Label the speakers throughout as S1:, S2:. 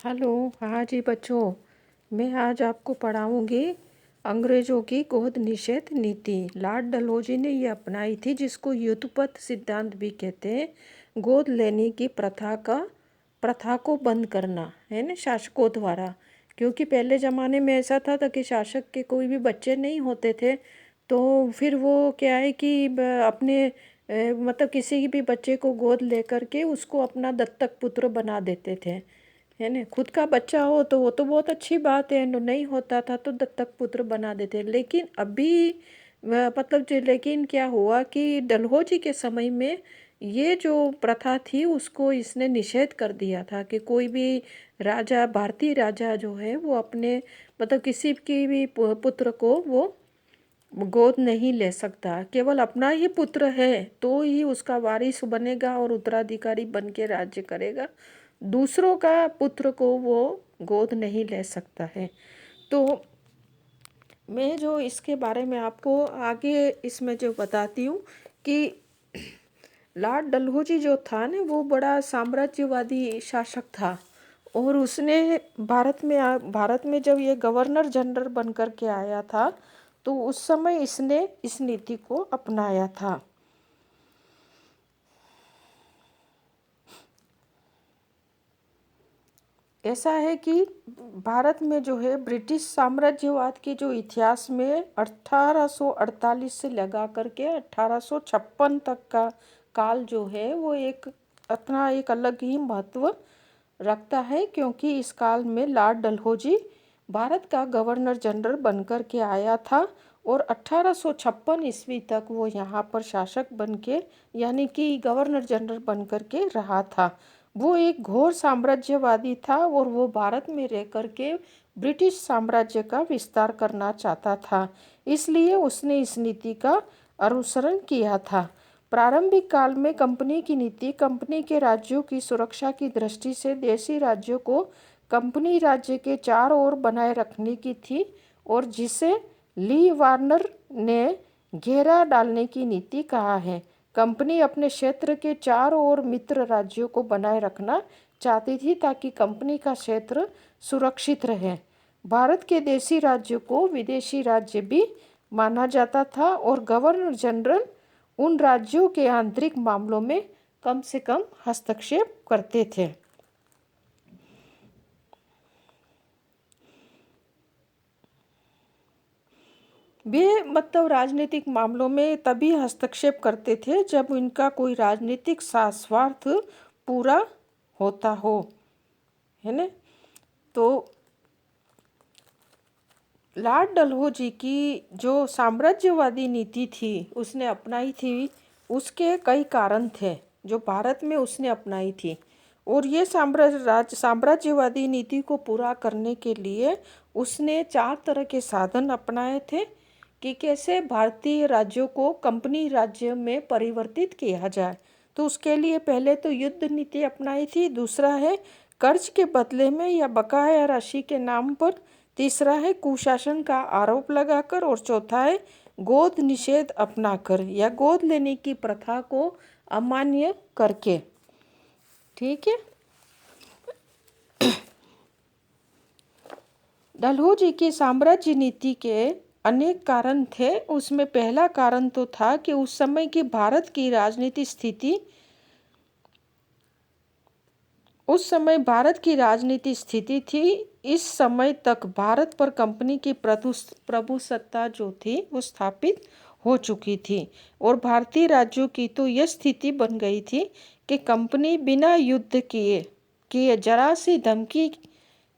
S1: Hello. हाँ जी बच्चों, मैं आज आपको पढ़ाऊंगी अंग्रेजों की गोद निषेध नीति। लॉर्ड डलहौजी ने ये अपनाई थी, जिसको युद्धपथ सिद्धांत भी कहते हैं। गोद लेने की प्रथा को बंद करना है ना, शासकों द्वारा। क्योंकि पहले ज़माने में ऐसा था कि शासक के कोई भी बच्चे नहीं होते थे, तो फिर वो क्या है कि अपने मतलब किसी भी बच्चे को गोद लेकर के उसको अपना दत्तक पुत्र बना देते थे, है ना। खुद का बच्चा हो तो वो तो बहुत अच्छी बात है, नहीं होता था तो दत्तक पुत्र बना देते। लेकिन अभी मतलब लेकिन क्या हुआ कि डलहौजी के समय में ये जो प्रथा थी उसको इसने निषेध कर दिया था कि कोई भी राजा, भारतीय राजा जो है वो अपने मतलब किसी की भी पुत्र को वो गोद नहीं ले सकता। केवल अपना ही पुत्र है तो ही उसका वारिस बनेगा और उत्तराधिकारी बन के राज्य करेगा। दूसरों का पुत्र को वो गोद नहीं ले सकता है। तो मैं जो इसके बारे में आपको आगे इसमें जो बताती हूँ कि लॉर्ड डलहौजी जो था ना, वो बड़ा साम्राज्यवादी शासक था। और उसने भारत में जब ये गवर्नर जनरल बन कर के आया था तो उस समय इसने इस नीति को अपनाया था। ऐसा है कि भारत में जो है ब्रिटिश साम्राज्यवाद के जो इतिहास में 1848 से लगा करके 1856 तक का काल जो है वो एक अपना एक अलग ही महत्व रखता है। क्योंकि इस काल में लॉर्ड डलहौजी भारत का गवर्नर जनरल बनकर के आया था और 1856 ईस्वी तक वो यहाँ पर शासक बन के यानी कि गवर्नर जनरल बन कर के रहा था। वो एक घोर साम्राज्यवादी था और वो भारत में रह कर के ब्रिटिश साम्राज्य का विस्तार करना चाहता था, इसलिए उसने इस नीति का अनुसरण किया था। प्रारंभिक काल में कंपनी की नीति कंपनी के राज्यों की सुरक्षा की दृष्टि से देशी राज्यों को कंपनी राज्य के चारों ओर बनाए रखने की थी और जिसे ली वार्नर ने घेरा डालने की नीति कहा है। कंपनी अपने क्षेत्र के चारों ओर मित्र राज्यों को बनाए रखना चाहती थी ताकि कंपनी का क्षेत्र सुरक्षित रहे। भारत के देशी राज्यों को विदेशी राज्य भी माना जाता था और गवर्नर जनरल उन राज्यों के आंतरिक मामलों में कम से कम हस्तक्षेप करते थे। वे मतलब राजनीतिक मामलों में तभी हस्तक्षेप करते थे जब उनका कोई राजनीतिक स्वार्थ पूरा होता हो, है ना। तो लॉर्ड डलहौजी की जो साम्राज्यवादी नीति थी उसने अपनाई थी, उसके कई कारण थे जो भारत में उसने अपनाई थी। और ये साम्राज्यवादी नीति को पूरा करने के लिए उसने 4 तरह के साधन अपनाए थे कि कैसे भारतीय राज्यों को कंपनी राज्य में परिवर्तित किया जाए। तो उसके लिए पहले तो युद्ध नीति अपनाई थी, दूसरा है कर्ज के बदले में या बकाया राशि के नाम पर, तीसरा है कुशासन का आरोप लगाकर और चौथा है गोद निषेध अपनाकर या गोद लेने की प्रथा को अमान्य करके। ठीक है। डलहौजी की साम्राज्य नीति के अनेक कारण थे। उसमें पहला कारण तो था कि उस समय की भारत की राजनीतिक स्थिति उस समय भारत की राजनीतिक स्थिति थी। इस समय तक भारत पर कंपनी की प्रभुसत्ता जो थी वो स्थापित हो चुकी थी और भारतीय राज्यों की तो यह स्थिति बन गई थी कि कंपनी बिना युद्ध किए किए जरा सी धमकी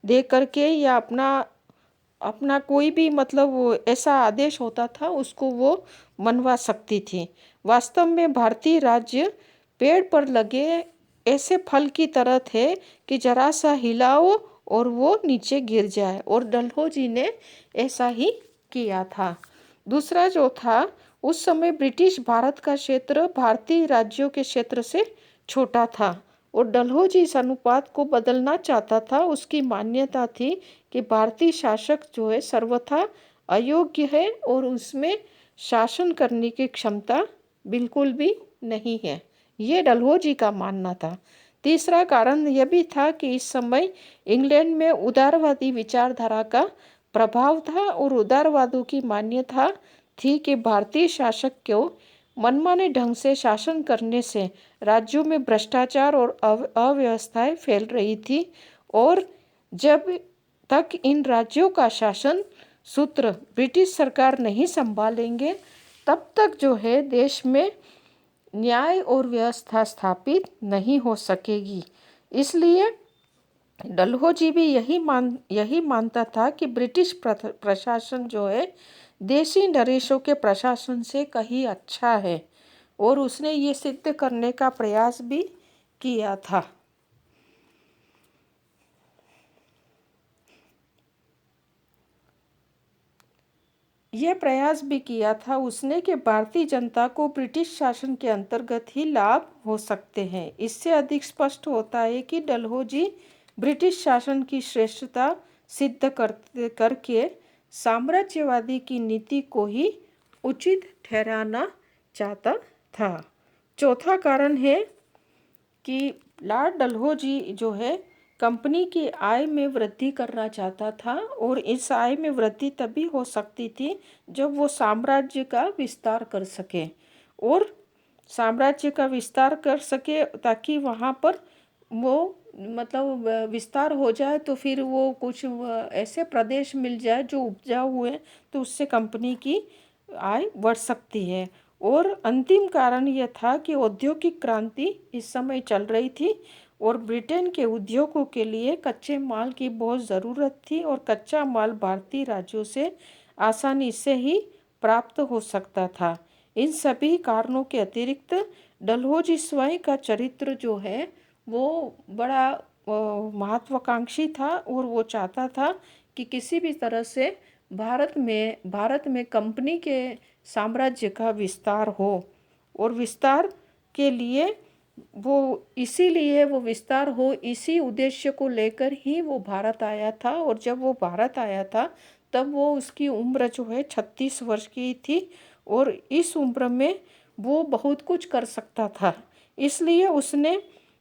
S1: दे करके या अपना कोई भी मतलब वो ऐसा आदेश होता था उसको वो मनवा सकती थी। वास्तव में भारतीय राज्य पेड़ पर लगे ऐसे फल की तरह थे कि जरा सा हिलाओ और वो नीचे गिर जाए, और डलहौजी ने ऐसा ही किया था। दूसरा जो था, उस समय ब्रिटिश भारत का क्षेत्र भारतीय राज्यों के क्षेत्र से छोटा था और डलहौजी इस अनुपात को बदलना चाहता था। उसकी मान्यता थी कि भारतीय शासक जो है सर्वथा अयोग्य है और उसमें शासन करने की क्षमता बिल्कुल भी नहीं है। ये डलहौजी का मानना था। तीसरा कारण यह भी था कि इस समय इंग्लैंड में उदारवादी विचारधारा का प्रभाव था और उदारवादों की मान्यता थी कि भारतीय शासक को मनमाने ढंग से शासन करने से राज्यों में भ्रष्टाचार और अव्यवस्थाएं फैल रही थी और जब तक इन राज्यों का शासन सूत्र ब्रिटिश सरकार नहीं संभालेंगे तब तक जो है देश में न्याय और व्यवस्था स्थापित नहीं हो सकेगी। इसलिए डलहौजी भी यही मानता था कि ब्रिटिश प्रशासन जो है देशी नरेशों के प्रशासन से कहीं अच्छा है और उसने ये सिद्ध करने का प्रयास भी किया था। यह प्रयास भी किया था उसने कि भारतीय जनता को ब्रिटिश शासन के अंतर्गत ही लाभ हो सकते हैं। इससे अधिक स्पष्ट होता है कि डलहौजी ब्रिटिश शासन की श्रेष्ठता सिद्ध करके साम्राज्यवादी की नीति को ही उचित ठहराना चाहता था। चौथा कारण है कि लॉर्ड डलहौजी जो है कंपनी की आय में वृद्धि करना चाहता था और इस आय में वृद्धि तभी हो सकती थी जब वो साम्राज्य का विस्तार कर सके और साम्राज्य का विस्तार कर सके ताकि वहाँ पर वो मतलब विस्तार हो जाए तो फिर वो कुछ ऐसे प्रदेश मिल जाए जो उपजाऊ हुए तो उससे कंपनी की आय बढ़ सकती है। और अंतिम कारण यह था कि औद्योगिक क्रांति इस समय चल रही थी और ब्रिटेन के उद्योगों के लिए कच्चे माल की बहुत ज़रूरत थी और कच्चा माल भारतीय राज्यों से आसानी से ही प्राप्त हो सकता था। इन सभी कारणों के अतिरिक्त डलहौजी स्वयं का चरित्र जो है वो बड़ा महत्वाकांक्षी था और वो चाहता था कि किसी भी तरह से भारत में कंपनी के साम्राज्य का विस्तार हो और विस्तार के लिए वो विस्तार हो इसी उद्देश्य को लेकर ही वो भारत आया था। और जब वो भारत आया था तब वो उसकी उम्र जो है 36 वर्ष की थी और इस उम्र में वो बहुत कुछ कर सकता था। इसलिए उसने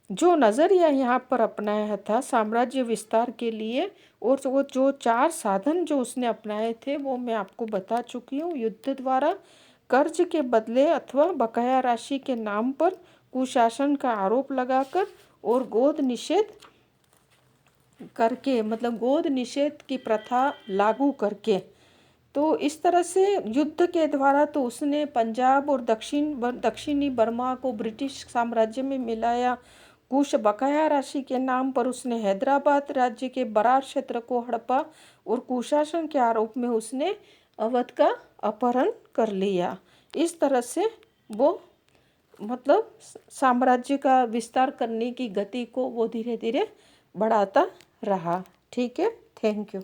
S1: जो नज़रिया यहाँ पर अपनाया था साम्राज्य विस्तार के लिए और वो जो 4 साधन जो उसने अपनाए थे वो मैं आपको बता चुकी हूँ। युद्ध द्वारा, कर्ज के बदले अथवा बकाया राशि के नाम पर कुशासन का आरोप लगाकर और गोद निषेध करके मतलब गोद निषेध की प्रथा लागू करके। तो इस तरह से युद्ध के द्वारा तो उसने पंजाब और दक्षिणी बर्मा को ब्रिटिश साम्राज्य में मिलाया। कुछ बकाया राशि के नाम पर उसने हैदराबाद राज्य के बरार क्षेत्र को हड़पा और कुशासन के आरोप में उसने अवध का अपहरण कर लिया। इस तरह से वो मतलब साम्राज्य का विस्तार करने की गति को वो धीरे धीरे बढ़ाता रहा। ठीक है, थैंक यू।